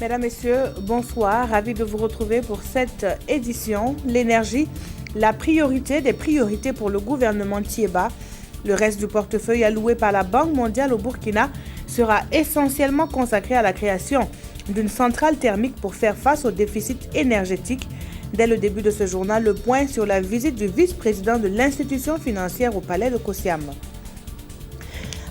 Mesdames, Messieurs, bonsoir. Ravi de vous retrouver pour cette édition. L'énergie, la priorité des priorités pour le gouvernement Thiéba. Le reste du portefeuille alloué par la Banque mondiale au Burkina sera essentiellement consacré à la création d'une centrale thermique pour faire face au déficit énergétique. Dès le début de ce journal, le point sur la visite du vice-président de l'institution financière au palais de Kosiam.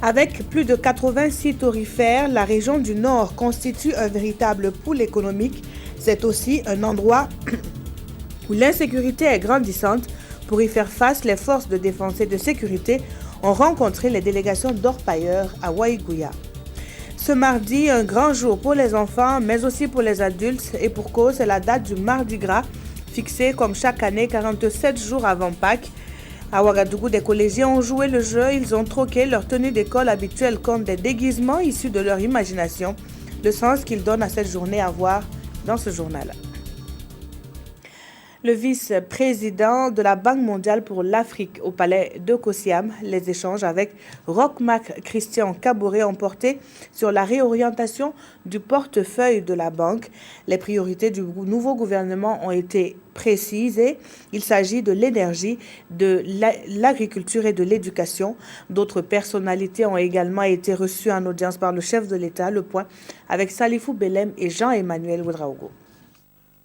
Avec plus de 80 sites aurifères, la région du Nord constitue un véritable pool économique. C'est aussi un endroit où l'insécurité est grandissante. Pour y faire face, les forces de défense et de sécurité ont rencontré les délégations d'orpailleurs à Waïgouya. Ce mardi, un grand jour pour les enfants, mais aussi pour les adultes. Et pour cause, c'est la date du Mardi Gras, fixée comme chaque année 47 jours avant Pâques. À Ouagadougou, des collégiens ont joué le jeu. Ils ont troqué leur tenue d'école habituelle contre des déguisements issus de leur imagination. Le sens qu'ils donnent à cette journée à voir dans ce journal. Le vice-président de la Banque mondiale pour l'Afrique au palais de Kosiam, les échanges avec Roch-Marc Christian Kaboré ont porté sur la réorientation du portefeuille de la banque. Les priorités du nouveau gouvernement ont été précisées. Il s'agit de l'énergie, de l'agriculture et de l'éducation. D'autres personnalités ont également été reçues en audience par le chef de l'État. Le point avec Salifou Belem et Jean-Emmanuel Ouedraogo.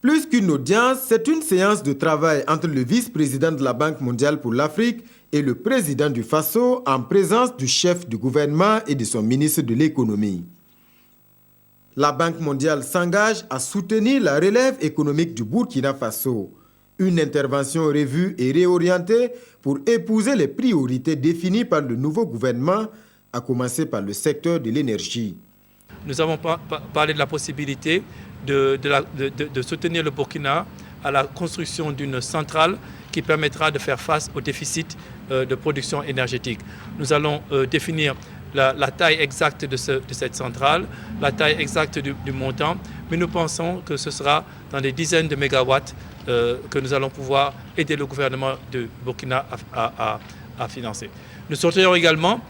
Plus qu'une audience, c'est une séance de travail entre le vice-président de la Banque mondiale pour l'Afrique et le président du Faso en présence du chef du gouvernement et de son ministre de l'économie. La Banque mondiale s'engage à soutenir la relève économique du Burkina Faso. Une intervention revue et réorientée pour épouser les priorités définies par le nouveau gouvernement, à commencer par le secteur de l'énergie. Nous avons parlé de la possibilité de soutenir le Burkina à la construction d'une centrale qui permettra de faire face au déficit de production énergétique. Nous allons définir la taille exacte de cette centrale, la taille exacte du montant, mais nous pensons que ce sera dans des dizaines de mégawatts que nous allons pouvoir aider le gouvernement de Burkina à financer. Nous souhaiterions également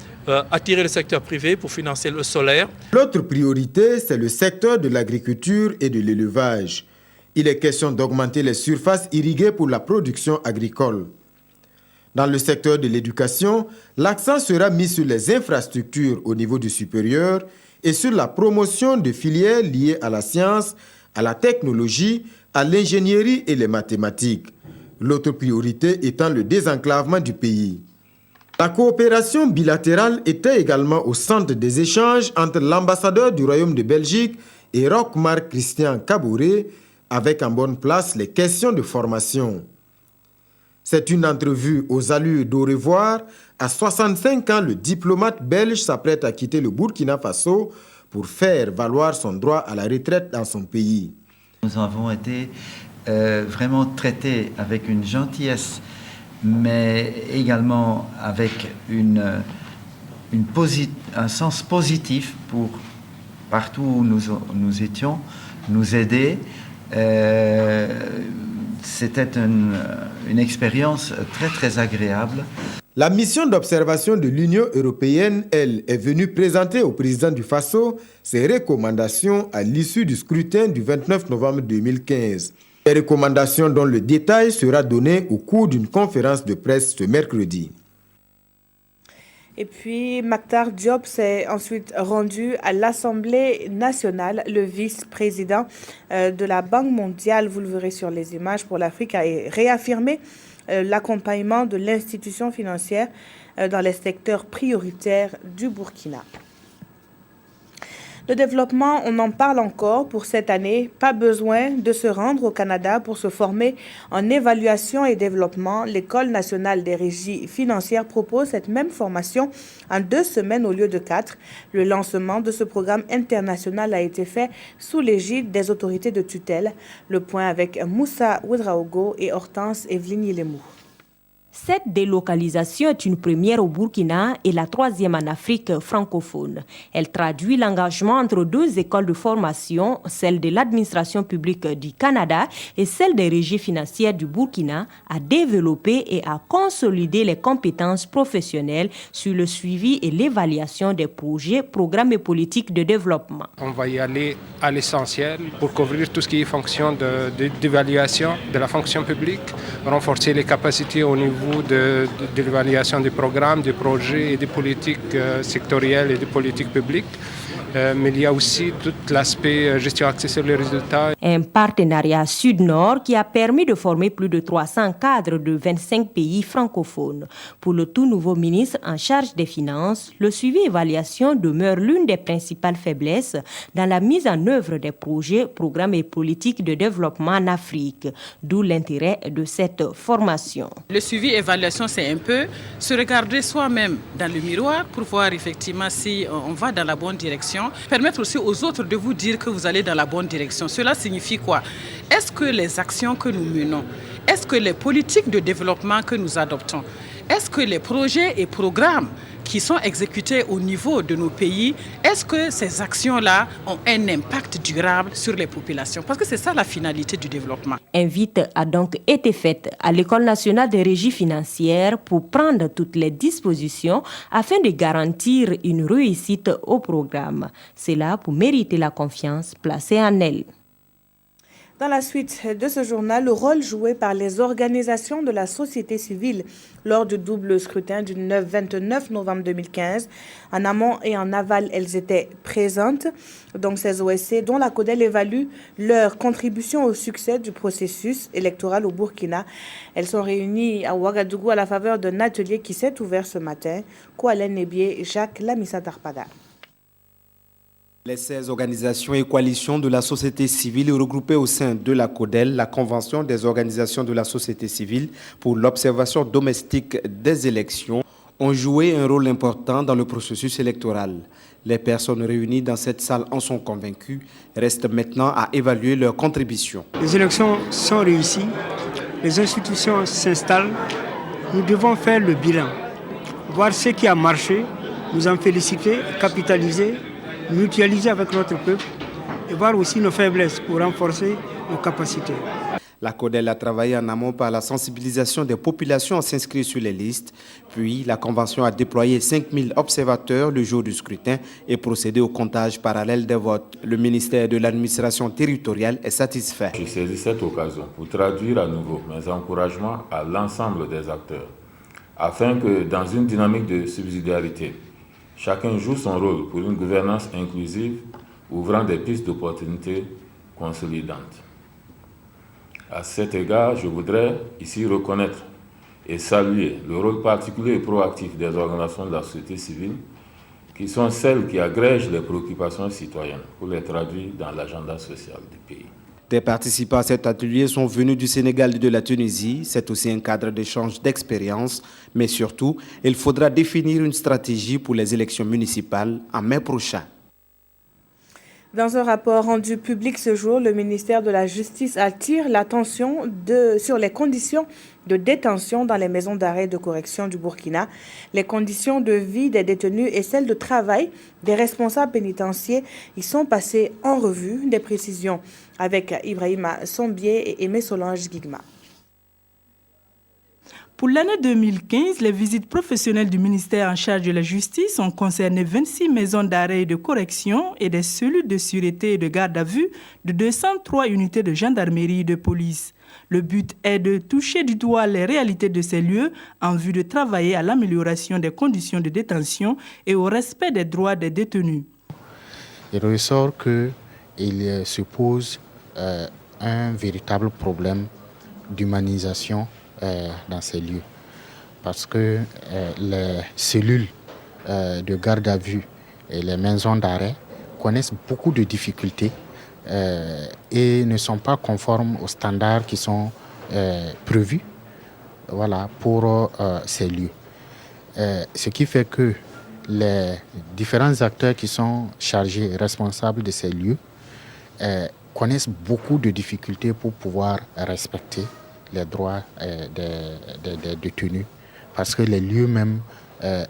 attirer le secteur privé pour financer le solaire. L'autre priorité, c'est le secteur de l'agriculture et de l'élevage. Il est question d'augmenter les surfaces irriguées pour la production agricole. Dans le secteur de l'éducation, l'accent sera mis sur les infrastructures au niveau du supérieur et sur la promotion de filières liées à la science, à la technologie, à l'ingénierie et les mathématiques. L'autre priorité étant le désenclavement du pays. La coopération bilatérale était également au centre des échanges entre l'ambassadeur du Royaume de Belgique et Roch-Marc Christian Kaboré, avec en bonne place les questions de formation. C'est une entrevue aux allures d'au revoir. À 65 ans, le diplomate belge s'apprête à quitter le Burkina Faso pour faire valoir son droit à la retraite dans son pays. Nous avons été vraiment traités avec une gentillesse, mais également avec un sens positif pour partout où nous étions, nous aider. C'était une expérience très, très agréable. La mission d'observation de l'Union européenne, elle, est venue présenter au président du Faso ses recommandations à l'issue du scrutin du 29 novembre 2015. Des recommandations dont le détail sera donné au cours d'une conférence de presse ce mercredi. Et puis, Mactar Diop s'est ensuite rendu à l'Assemblée nationale. Le vice-président de la Banque mondiale, vous le verrez sur les images pour l'Afrique, a réaffirmé l'accompagnement de l'institution financière dans les secteurs prioritaires du Burkina. Le développement, on en parle encore pour cette année. Pas besoin de se rendre au Canada pour se former en évaluation et développement. L'École nationale des régies financières propose cette même formation en 2 semaines au lieu de 4. Le lancement de ce programme international a été fait sous l'égide des autorités de tutelle. Le point avec Moussa Ouedraogo et Hortense Evelyne Lemou. Cette délocalisation est une première au Burkina et la troisième en Afrique francophone. Elle traduit l'engagement entre deux écoles de formation, celle de l'administration publique du Canada et celle des régies financières du Burkina, à développer et à consolider les compétences professionnelles sur le suivi et l'évaluation des projets, programmes et politiques de développement. On va y aller à l'essentiel pour couvrir tout ce qui est fonction d'évaluation de la fonction publique, renforcer les capacités au niveau de l'évaluation des programmes, des projets et des politiques sectorielles et des politiques publiques. Mais il y a aussi tout l'aspect gestion axée sur les résultats. Un partenariat Sud-Nord qui a permis de former plus de 300 cadres de 25 pays francophones. Pour le tout nouveau ministre en charge des Finances, le suivi et évaluation demeure l'une des principales faiblesses dans la mise en œuvre des projets, programmes et politiques de développement en Afrique, d'où l'intérêt de cette formation. Le suivi et évaluation, c'est un peu se regarder soi-même dans le miroir pour voir effectivement si on va dans la bonne direction. Permettre aussi aux autres de vous dire que vous allez dans la bonne direction. Cela signifie quoi? Est-ce que les actions que nous menons, est-ce que les politiques de développement que nous adoptons, est-ce que les projets et programmes qui sont exécutés au niveau de nos pays, est-ce que ces actions-là ont un impact durable sur les populations? Parce que c'est ça la finalité du développement. Invite a donc été faite à l'École nationale des régies financières pour prendre toutes les dispositions afin de garantir une réussite au programme. C'est là pour mériter la confiance placée en elle. Dans la suite de ce journal, le rôle joué par les organisations de la société civile lors du double scrutin du 29 novembre 2015. En amont et en aval, elles étaient présentes. Donc ces OSC, dont la CODEL évalue leur contribution au succès du processus électoral au Burkina. Elles sont réunies à Ouagadougou à la faveur d'un atelier qui s'est ouvert ce matin. Koualen Nebié et Jacques Lamissa Tarpada. Les 16 organisations et coalitions de la société civile regroupées au sein de la CODEL, la Convention des organisations de la société civile pour l'observation domestique des élections, ont joué un rôle important dans le processus électoral. Les personnes réunies dans cette salle en sont convaincues. Reste maintenant à évaluer leur contribution. Les élections sont réussies, les institutions s'installent. Nous devons faire le bilan, voir ce qui a marché, nous en féliciter, capitaliser, mutualiser avec notre peuple et voir aussi nos faiblesses pour renforcer nos capacités. La CODEL a travaillé en amont par la sensibilisation des populations à s'inscrire sur les listes. Puis, la Convention a déployé 5000 observateurs le jour du scrutin et procédé au comptage parallèle des votes. Le ministère de l'administration territoriale est satisfait. Je saisis cette occasion pour traduire à nouveau mes encouragements à l'ensemble des acteurs, afin que, dans une dynamique de subsidiarité, chacun joue son rôle pour une gouvernance inclusive, ouvrant des pistes d'opportunités consolidantes. À cet égard, je voudrais ici reconnaître et saluer le rôle particulier et proactif des organisations de la société civile, qui sont celles qui agrègent les préoccupations citoyennes pour les traduire dans l'agenda social du pays. Des participants à cet atelier sont venus du Sénégal et de la Tunisie. C'est aussi un cadre d'échange d'expérience. Mais surtout, il faudra définir une stratégie pour les élections municipales en mai prochain. Dans un rapport rendu public ce jour, le ministère de la Justice attire l'attention sur les conditions de détention dans les maisons d'arrêt et de correction du Burkina, les conditions de vie des détenus et celles de travail des responsables pénitentiaires. Ils sont passés en revue. Des précisions avec Ibrahima Sombier et Aimé Solange Guigma. Pour l'année 2015, les visites professionnelles du ministère en charge de la justice ont concerné 26 maisons d'arrêt et de correction et des cellules de sûreté et de garde à vue de 203 unités de gendarmerie et de police. Le but est de toucher du doigt les réalités de ces lieux en vue de travailler à l'amélioration des conditions de détention et au respect des droits des détenus. Il ressort qu'il se pose un véritable problème d'humanisation dans ces lieux, parce que les cellules de garde à vue et les maisons d'arrêt connaissent beaucoup de difficultés et ne sont pas conformes aux standards qui sont prévus pour ces lieux. Ce qui fait que les différents acteurs qui sont chargés et responsables de ces lieux connaissent beaucoup de difficultés pour pouvoir respecter les droits des détenus parce que les lieux même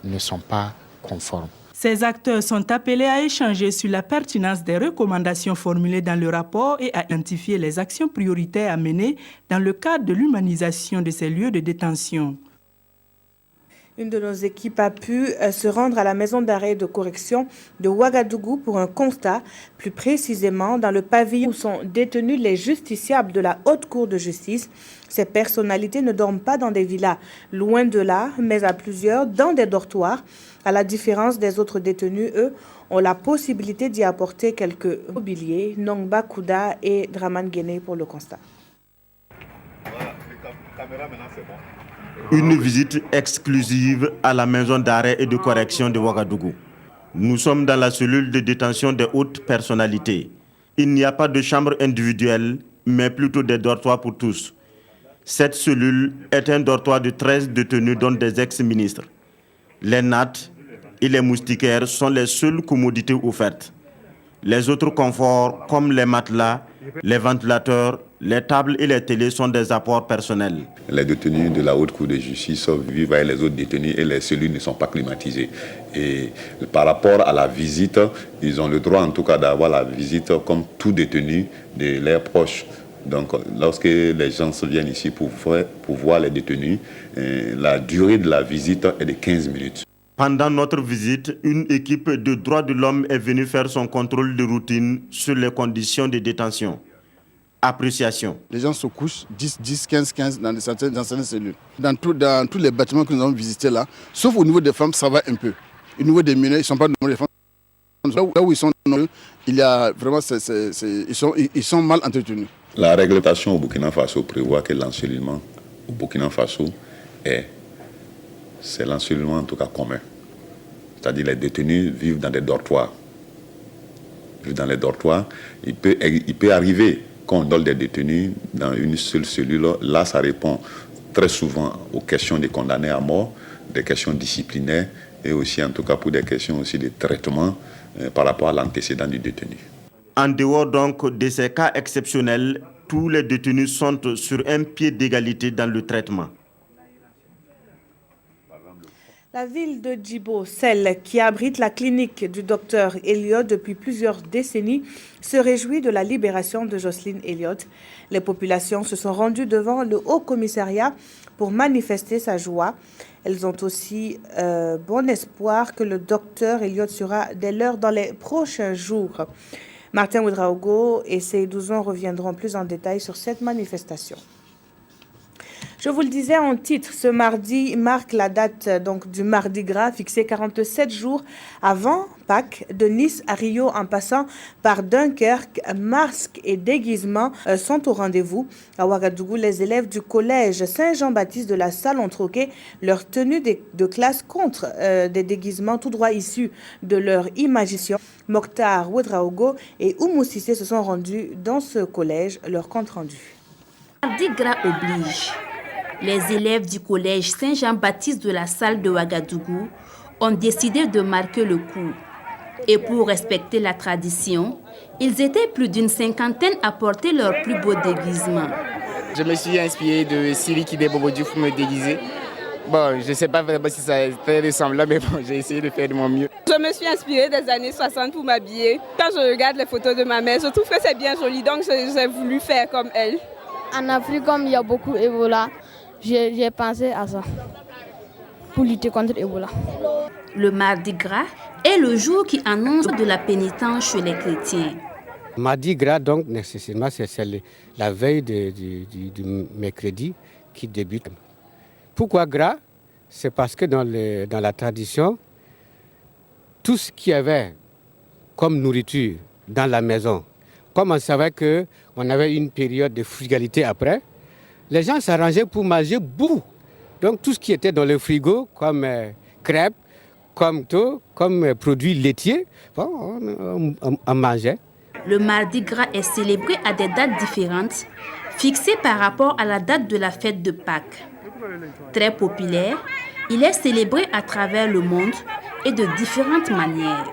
ne sont pas conformes. Ces acteurs sont appelés à échanger sur la pertinence des recommandations formulées dans le rapport et à identifier les actions prioritaires à mener dans le cadre de l'humanisation de ces lieux de détention. Une de nos équipes a pu se rendre à la maison d'arrêt et de correction de Ouagadougou pour un constat, plus précisément dans le pavillon où sont détenus les justiciables de la Haute Cour de justice. Ces personnalités ne dorment pas dans des villas, loin de là, mais à plusieurs, dans des dortoirs. À la différence des autres détenus, eux ont la possibilité d'y apporter quelques mobiliers. Nongba Kouda et Draman Guéné pour le constat. Une visite exclusive à la maison d'arrêt et de correction de Ouagadougou. Nous sommes dans la cellule de détention des hautes personnalités. Il n'y a pas de chambre individuelle, mais plutôt des dortoirs pour tous. Cette cellule est un dortoir de 13 détenus, dont des ex-ministres. Les nattes et les moustiquaires sont les seules commodités offertes. Les autres conforts, comme les matelas, les ventilateurs, les tables et les télés sont des apports personnels. Les détenus de la Haute Cour de justice vivent avec les autres détenus et les cellules ne sont pas climatisées. Et par rapport à la visite, ils ont le droit en tout cas d'avoir la visite comme tout détenu de leurs proches. Donc lorsque les gens viennent ici pour voir les détenus, la durée de la visite est de 15 minutes. Pendant notre visite, une équipe de droits de l'homme est venue faire son contrôle de routine sur les conditions de détention. Appréciation. Les gens se couchent 10, 15 dans certaines cellules. Dans tous les bâtiments que nous avons visités là, sauf au niveau des femmes, ça va un peu. Au niveau des mineurs, ils ne sont pas nombreux, les femmes. Là où ils sont nombreux, il y a vraiment, ils sont mal entretenus. La réglementation au Burkina Faso prévoit que l'encellulement au Burkina Faso c'est l'encellulement en tout cas commun. C'est-à-dire les détenus vivent dans des dortoirs. Dans les dortoirs, il peut arriver qu'on donne des détenus dans une seule cellule. Là, ça répond très souvent aux questions des condamnés à mort, des questions disciplinaires et aussi en tout cas pour des questions aussi de traitement par rapport à l'antécédent du détenu. En dehors donc de ces cas exceptionnels, tous les détenus sont sur un pied d'égalité dans le traitement. La ville de Djibo, celle qui abrite la clinique du docteur Elliott depuis plusieurs décennies, se réjouit de la libération de Jocelyne Elliott. Les populations se sont rendues devant le Haut-Commissariat pour manifester sa joie. Elles ont aussi bon espoir que le docteur Elliott sera dès l'heure dans les prochains jours. Martin Ouedraogo et Seydouzoun reviendront plus en détail sur cette manifestation. Je vous le disais en titre, ce mardi marque la date du Mardi Gras, fixée 47 jours avant Pâques, de Nice à Rio en passant par Dunkerque. Masques et déguisements sont au rendez-vous. À Ouagadougou, les élèves du collège Saint-Jean-Baptiste de la Salle ont troqué leur tenue de classe contre des déguisements tout droit issus de leur imagination. Mokhtar Ouedraogo et Oumou Sissé se sont rendus dans ce collège, leur compte rendu. Mardi Gras oblige. Les élèves du collège Saint-Jean-Baptiste de la Salle de Ouagadougou ont décidé de marquer le coup. Et pour respecter la tradition, ils étaient plus d'une cinquantaine à porter leur plus beau déguisement. Je me suis inspiré de Siri Kide Bobo Diouf pour me déguiser. Bon, je ne sais pas vraiment si ça est très ressemblant, mais bon, j'ai essayé de faire de mon mieux. Je me suis inspirée des années 60 pour m'habiller. Quand je regarde les photos de ma mère, je trouve que c'est bien joli, donc j'ai voulu faire comme elle. En Afrique, comme il y a beaucoup d'Ebola, j'ai pensé à ça, pour lutter contre Ebola. Le Mardi Gras est le jour qui annonce de la pénitence chez les chrétiens. Mardi Gras, donc, nécessairement, c'est la veille du mercredi qui débute. Pourquoi gras? C'est parce que dans la tradition, tout ce qu'il y avait comme nourriture dans la maison, comme on savait qu'on avait une période de frugalité après, les gens s'arrangeaient pour manger beaucoup. Donc tout ce qui était dans le frigo, comme crêpes, comme tout, comme produits laitiers, bon, on mangeait. Le Mardi Gras est célébré à des dates différentes, fixées par rapport à la date de la fête de Pâques. Très populaire, il est célébré à travers le monde et de différentes manières.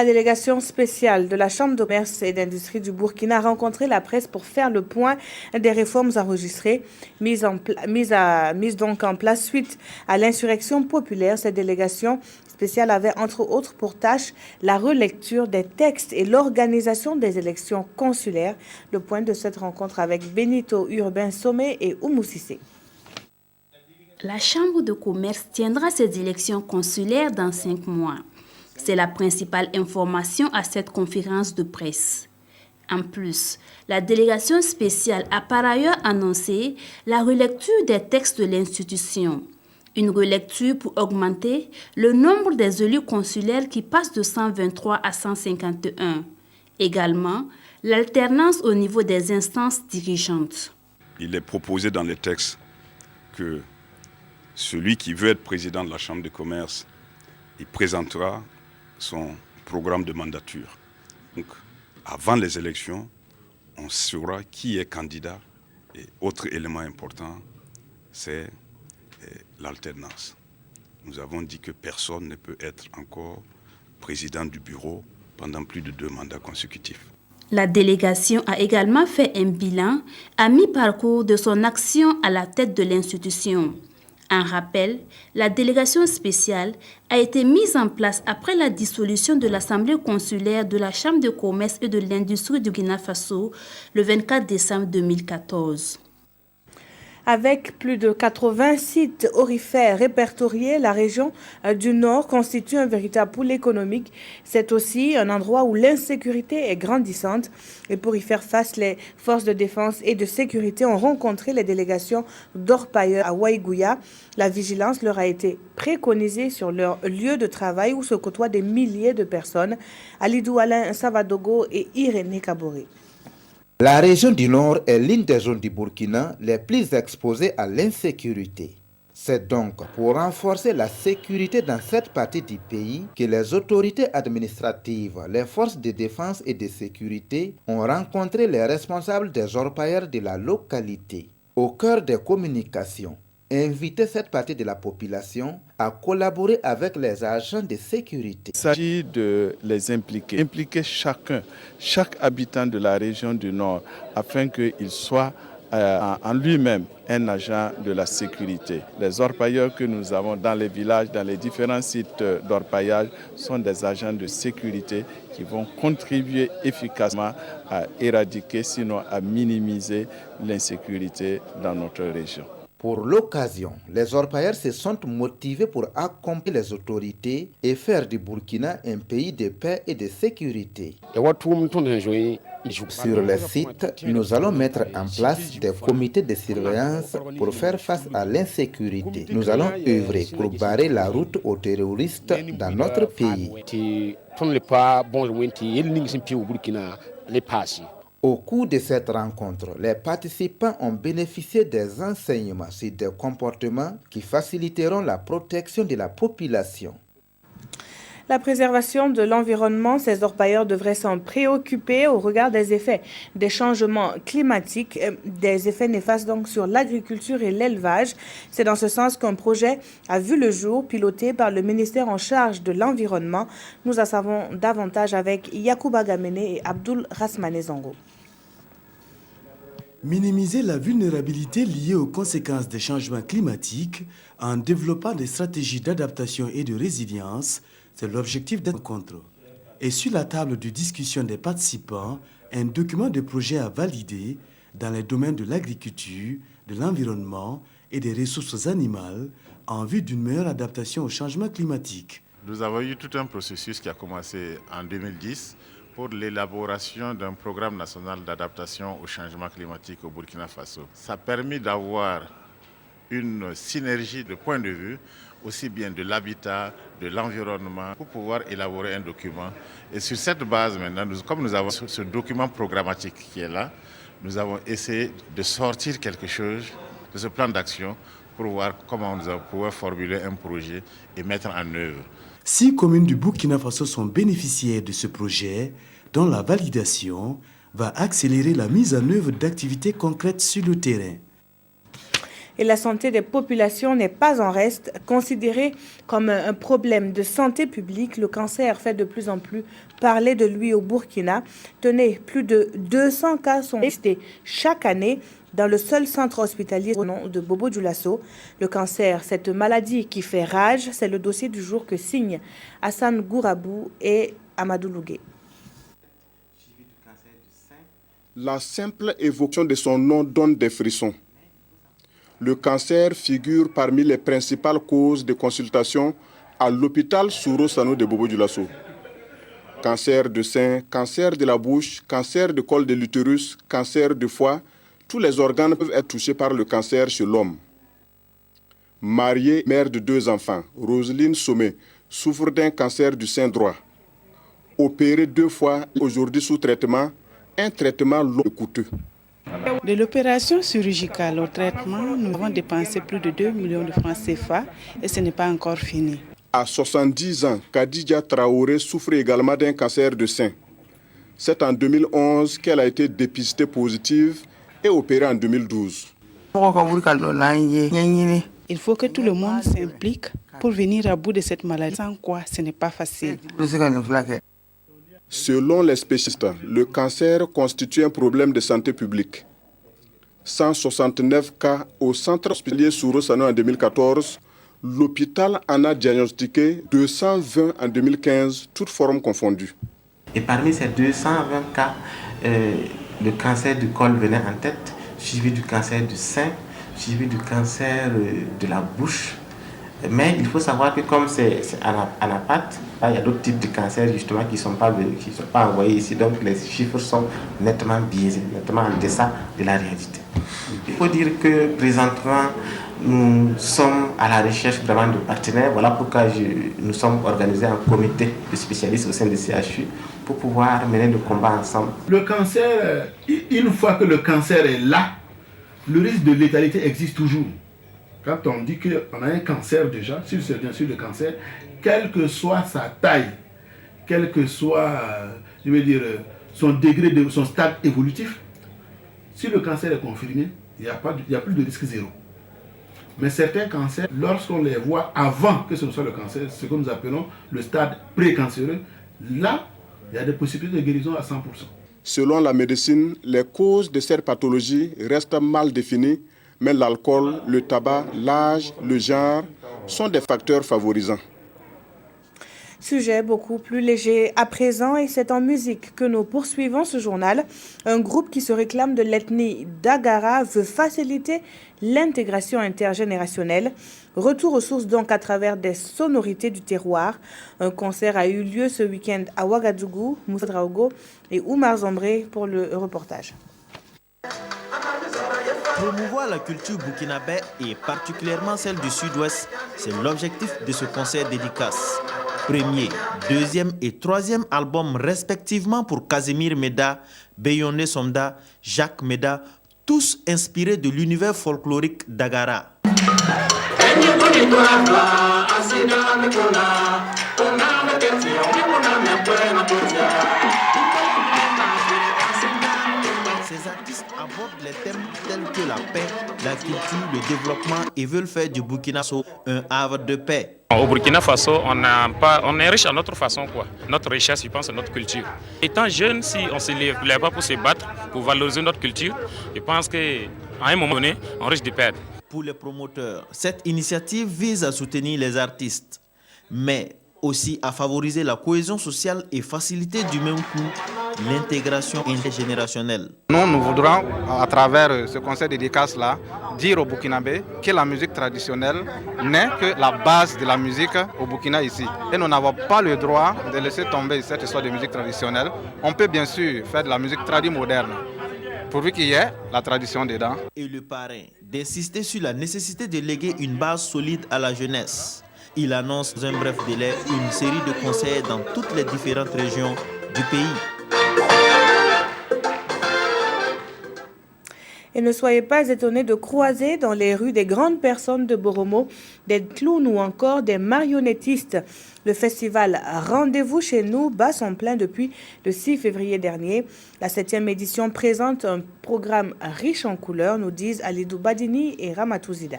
La délégation spéciale de la Chambre de commerce et d'industrie du Burkina a rencontré la presse pour faire le point des réformes enregistrées mises donc en place suite à l'insurrection populaire. Cette délégation spéciale avait entre autres pour tâche la relecture des textes et l'organisation des élections consulaires. Le point de cette rencontre avec Benito Urbain Sommet et Oumou Sissé. La Chambre de commerce tiendra ses élections consulaires dans 5 mois. C'est la principale information à cette conférence de presse. En plus, la délégation spéciale a par ailleurs annoncé la relecture des textes de l'institution. Une relecture pour augmenter le nombre des élus consulaires qui passe de 123 à 151. Également, l'alternance au niveau des instances dirigeantes. Il est proposé dans les textes que celui qui veut être président de la Chambre de commerce, il présentera son programme de mandature. Donc, avant les élections, on saura qui est candidat. Et autre élément important, c'est l'alternance. Nous avons dit que personne ne peut être encore président du bureau pendant plus de 2 mandats consécutifs. La délégation a également fait un bilan à mi-parcours de son action à la tête de l'institution. En rappel, la délégation spéciale a été mise en place après la dissolution de l'Assemblée consulaire de la Chambre de commerce et de l'industrie du Burkina Faso le 24 décembre 2014. Avec plus de 80 sites aurifères répertoriés, la région du Nord constitue un véritable pôle économique. C'est aussi un endroit où l'insécurité est grandissante. Et pour y faire face, les forces de défense et de sécurité ont rencontré les délégations d'orpailleurs à Waïgouya. La vigilance leur a été préconisée sur leur lieu de travail où se côtoient des milliers de personnes. Alidou Alain Savadogo et Irénée Kaboré. La région du Nord est l'une des zones du Burkina les plus exposées à l'insécurité. C'est donc pour renforcer la sécurité dans cette partie du pays que les autorités administratives, les forces de défense et de sécurité ont rencontré les responsables des orpailleurs de la localité. Au cœur des communications, inviter cette partie de la population à collaborer avec les agents de sécurité. Il s'agit de les impliquer chaque habitant de la région du Nord, afin qu'il soit en lui-même un agent de la sécurité. Les orpailleurs que nous avons dans les villages, dans les différents sites d'orpaillage, sont des agents de sécurité qui vont contribuer efficacement à éradiquer, sinon à minimiser l'insécurité dans notre région. Pour l'occasion, les orpailleurs se sont motivés pour accompagner les autorités et faire du Burkina un pays de paix et de sécurité. Sur les sites, nous allons mettre en place des comités de surveillance pour faire face à l'insécurité. Nous allons œuvrer pour barrer la route aux terroristes dans notre pays. Au cours de cette rencontre, les participants ont bénéficié des enseignements sur des comportements qui faciliteront la protection de la population. La préservation de l'environnement, ces orpailleurs devraient s'en préoccuper au regard des effets des changements climatiques, des effets néfastes donc sur l'agriculture et l'élevage. C'est dans ce sens qu'un projet a vu le jour, piloté par le ministère en charge de l'environnement. Nous en savons davantage avec Yacouba Gamene et Abdoul Rasmane Zango. Minimiser la vulnérabilité liée aux conséquences des changements climatiques en développant des stratégies d'adaptation et de résilience, c'est l'objectif de cette rencontre. Et sur la table de discussion des participants, un document de projet à valider dans les domaines de l'agriculture, de l'environnement et des ressources animales en vue d'une meilleure adaptation au changement climatique. Nous avons eu tout un processus qui a commencé en 2010 pour l'élaboration d'un programme national d'adaptation au changement climatique au Burkina Faso. Ça a permis d'avoir une synergie de points de vue, aussi bien de l'habitat, de l'environnement, pour pouvoir élaborer un document. Et sur cette base, maintenant, comme nous avons ce document programmatique qui est là, nous avons essayé de sortir quelque chose de ce plan d'action pour voir comment nous allons pouvoir formuler un projet et mettre en œuvre. 6 communes du Burkina Faso sont bénéficiaires de ce projet, dont la validation va accélérer la mise en œuvre d'activités concrètes sur le terrain. et la santé des populations n'est pas en reste. Considéré comme un problème de santé publique, le cancer fait de plus en plus parler de lui au Burkina. Tenez, plus de 200 cas sont testés chaque année dans le seul centre hospitalier au nom de Bobo Dioulasso. Le cancer, cette maladie qui fait rage, c'est le dossier du jour que signent Hassan Gourabou et Amadou Lougué. La simple évocation de son nom donne des frissons. Le cancer figure parmi les principales causes de consultation à l'hôpital Souro Sano de Bobo Dioulasso. Cancer de sein, cancer de la bouche, cancer de col de l'utérus, cancer de foie, tous les organes peuvent être touchés par le cancer chez l'homme. Mariée, mère de 2 enfants, Roselyne Sommet souffre d'un cancer du sein droit. Opérée 2 fois, aujourd'hui sous traitement, un traitement long et coûteux. De l'opération chirurgicale au traitement, nous avons dépensé plus de 2 millions de francs CFA et ce n'est pas encore fini. À 70 ans, Khadija Traoré souffre également d'un cancer de sein. C'est en 2011 qu'elle a été dépistée positive et opérée en 2012. Il faut que tout le monde s'implique pour venir à bout de cette maladie, sans quoi ce n'est pas facile. Selon les spécialistes, le cancer constitue un problème de santé publique. 169 cas au centre hospitalier Souro Sano en 2014. L'hôpital en a diagnostiqué 220 en 2015, toutes formes confondues. Et parmi ces 220 cas, le cancer du col venait en tête, suivi du cancer du sein, suivi du cancer de la bouche. Mais il faut savoir que comme c'est anapathe, il y a d'autres types de cancers justement qui ne sont pas envoyés ici. Donc les chiffres sont nettement biaisés, nettement en deçà de la réalité. Il faut dire que présentement, nous sommes à la recherche vraiment de partenaires. Voilà pourquoi nous sommes organisés en comité de spécialistes au sein du CHU pour pouvoir mener le combat ensemble. Le cancer, une fois que le cancer est là, le risque de létalité existe toujours. Quand on dit qu'on a un cancer déjà, si c'est bien sûr le cancer, quelle que soit sa taille, quel que soit, son degré, son stade évolutif, si le cancer est confirmé, il n'y a plus de risque zéro. Mais certains cancers, lorsqu'on les voit avant que ce ne soit le cancer, ce que nous appelons le stade précancéreux, là, il y a des possibilités de guérison à 100%. Selon la médecine, les causes de cette pathologie restent mal définies, mais l'alcool, le tabac, l'âge, le genre sont des facteurs favorisants. Sujet beaucoup plus léger à présent et c'est en musique que nous poursuivons ce journal. Un groupe qui se réclame de l'ethnie Dagara veut faciliter l'intégration intergénérationnelle. Retour aux sources donc à travers des sonorités du terroir. Un concert a eu lieu ce week-end à Ouagadougou. Moussa Draogo et Oumar Zombré pour le reportage. Promouvoir la culture burkinabé et particulièrement celle du sud-ouest, c'est l'objectif de ce concert dédicace. Premier, deuxième et troisième album respectivement pour Casimir Meda, Beyonné Somda, Jacques Meda, tous inspirés de l'univers folklorique d'Agara. Ces artistes abordent les thèmes tels que la paix, la culture, le développement et veulent faire du Burkina Faso un havre de paix. Au Burkina Faso, on est riche à notre façon, quoi. Notre richesse, je pense, c'est notre culture. Étant jeune, si on ne se lève pas pour se battre, pour valoriser notre culture, je pense qu'à un moment donné, on risque de perdre. Pour les promoteurs, cette initiative vise à soutenir les artistes, mais aussi à favoriser la cohésion sociale et faciliter du même coup l'intégration intergénérationnelle. Nous voudrons, à travers ce concert dédicace-là, dire aux Burkinabés que la musique traditionnelle n'est que la base de la musique au Burkina ici. Et nous n'avons pas le droit de laisser tomber cette histoire de musique traditionnelle. On peut bien sûr faire de la musique tradie moderne, pourvu qu'il y ait la tradition dedans. Et le parrain d'insister sur la nécessité de léguer une base solide à la jeunesse. Il annonce dans un bref délai une série de concerts dans toutes les différentes régions du pays. Et ne soyez pas étonnés de croiser dans les rues des grandes personnes de Boromo, des clowns ou encore des marionnettistes. Le festival Rendez-vous chez nous bat son plein depuis le 6 février dernier. La 7e édition présente un programme riche en couleurs, nous disent Alidou Badini et Ramatou Zida.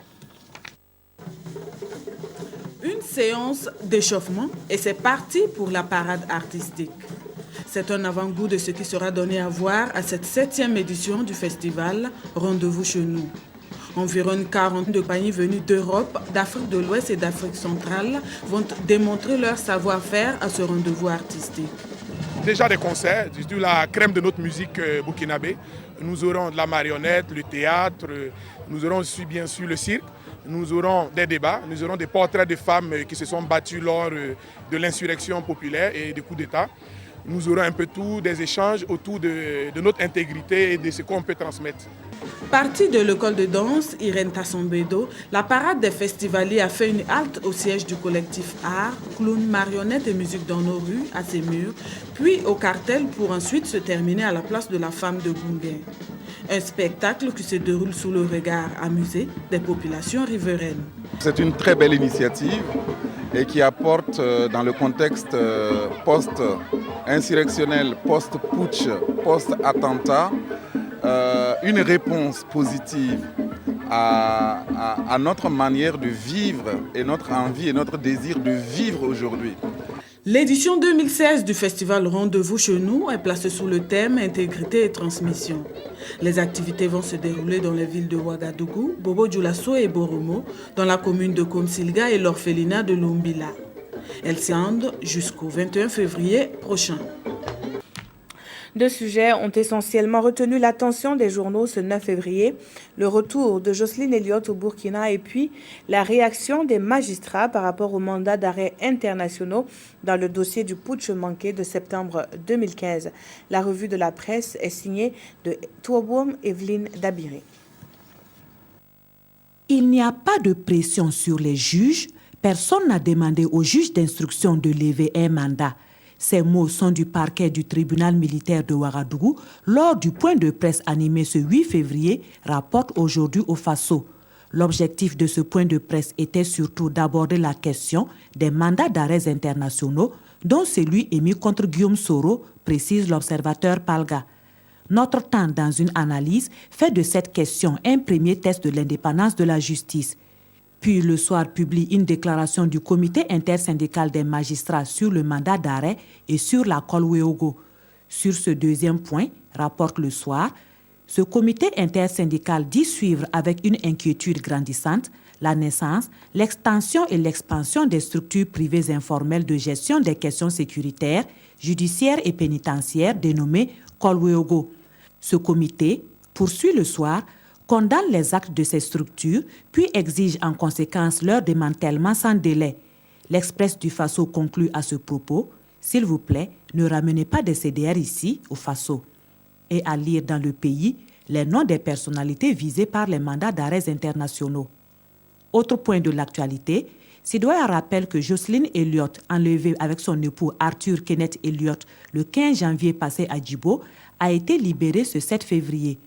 Une séance d'échauffement et c'est parti pour la parade artistique. C'est un avant-goût de ce qui sera donné à voir à cette 7e édition du festival Rendez-vous chez nous. Environ 40 compagnies venues d'Europe, d'Afrique de l'Ouest et d'Afrique centrale vont démontrer leur savoir-faire à ce rendez-vous artistique. Déjà des concerts, c'est la crème de notre musique burkinabé. Nous aurons de la marionnette, le théâtre, nous aurons aussi bien sûr le cirque. Nous aurons des débats, nous aurons des portraits de femmes qui se sont battues lors de l'insurrection populaire et des coups d'État. Nous aurons un peu tout, des échanges autour de notre intégrité et de ce qu'on peut transmettre. Partie de l'école de danse Irène Tassombedo, la parade des festivaliers a fait une halte au siège du collectif Art, Clown, Marionnettes et Musique dans nos rues, à ses murs, puis au cartel pour ensuite se terminer à la place de la femme de Gunguin. Un spectacle qui se déroule sous le regard amusé des populations riveraines. C'est une très belle initiative et qui apporte dans le contexte post-insurrectionnel, post-putsch, post-attentat, une réponse positive à notre manière de vivre et notre envie et notre désir de vivre aujourd'hui. L'édition 2016 du festival Rendez-vous chez nous est placée sous le thème Intégrité et transmission. Les activités vont se dérouler dans les villes de Ouagadougou, Bobo-Dioulasso et Boromo, dans la commune de Komsilga et l'orphelinat de Lumbila. Elles s'étendent jusqu'au 21 février prochain. Deux sujets ont essentiellement retenu l'attention des journaux ce 9 février. Le retour de Jocelyne Elliott au Burkina et puis la réaction des magistrats par rapport aux mandats d'arrêt internationaux dans le dossier du putsch manqué de septembre 2015. La revue de la presse est signée de Touaboum Evelyne Dabiré. Il n'y a pas de pression sur les juges. Personne n'a demandé aux juges d'instruction de lever un mandat. Ces mots sont du parquet du tribunal militaire de Ouagadougou lors du point de presse animé ce 8 février, rapporte aujourd'hui au Faso. L'objectif de ce point de presse était surtout d'aborder la question des mandats d'arrêt internationaux, dont celui émis contre Guillaume Soro, précise l'observateur Palga. Notre temps dans une analyse fait de cette question un premier test de l'indépendance de la justice. Puis le soir publie une déclaration du comité intersyndical des magistrats sur le mandat d'arrêt et sur la Kolweogo. Sur ce deuxième point, rapporte le soir, ce comité intersyndical dit suivre avec une inquiétude grandissante la naissance, l'extension et l'expansion des structures privées informelles de gestion des questions sécuritaires, judiciaires et pénitentiaires dénommées Kolweogo. Ce comité, poursuit le soir, condamne les actes de ces structures, puis exige en conséquence leur démantèlement sans délai. L'Express du Faso conclut à ce propos, « S'il vous plaît, ne ramenez pas des CDR ici, au Faso ». Et à lire dans le pays les noms des personnalités visées par les mandats d'arrêt internationaux. Autre point de l'actualité, Sidoya rappelle que Jocelyne Elliott, enlevée avec son époux Arthur Kenneth Elliott le 15 janvier passé à Djibo, a été libérée ce 7 février.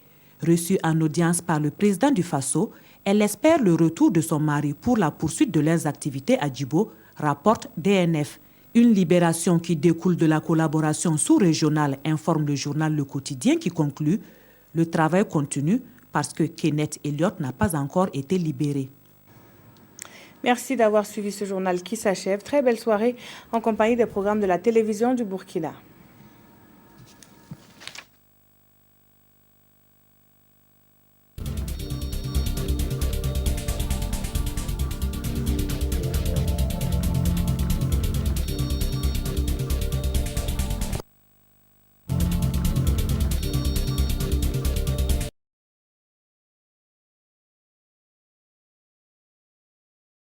Reçue en audience par le président du Faso, elle espère le retour de son mari pour la poursuite de leurs activités à Djibo, rapporte DNF. Une libération qui découle de la collaboration sous-régionale, informe le journal Le Quotidien qui conclut « Le travail continue parce que Kenneth Elliott n'a pas encore été libéré ». Merci d'avoir suivi ce journal qui s'achève. Très belle soirée en compagnie des programmes de la télévision du Burkina.